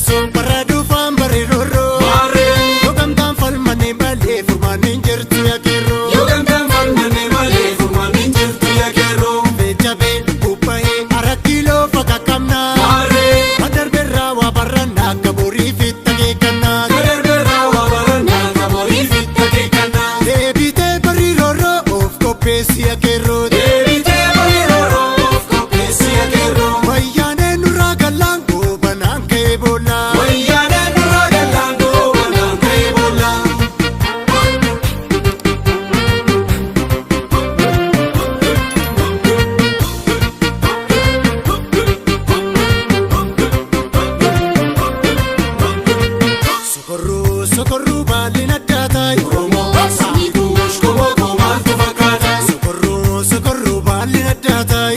Paradu fan bariroro. Yogamtan falmane male furmanin jirtu ya kero. Yogamtan falmane male furmanin jirtu ya kero. Bejabe upahe arakilo fakakamna. Kadar berra wa barana kaburi fitage kana. Kadar berra wa barana kaburi fitage kana. Debite bariroro of kopesi ya kero. Debite bariroro of kopesi ya kero. Wayane nura galango bananke bola. Wayane nura galango bananke bola. Socorro, socorro, balina datai. Oromo samitus komo komantu fakata. Socorro, socorro, balina datai.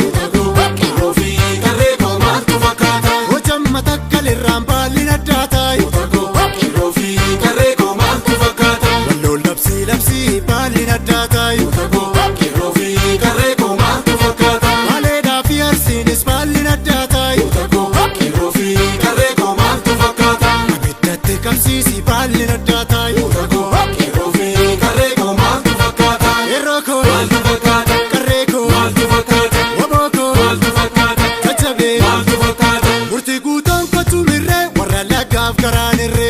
Kirofi kare komantu fakata. Hojam matakale ram balina datai. Kirofi kare komantu fakata. Wallo lapsi lapsi balina datai. Kirofi kare komantu fakata. Baleda fi arsinis balina datai. Kirofi kare komantu fakata. Biddate kamsisi balina datai. Kirofi kare komantu fakata. Eroko Maltu fakata. kareko Maltu fakata. waboko Maltu fakata. tachabe Maltu fakata. murti guutan kotu mirre warra lagaaf garaan irre.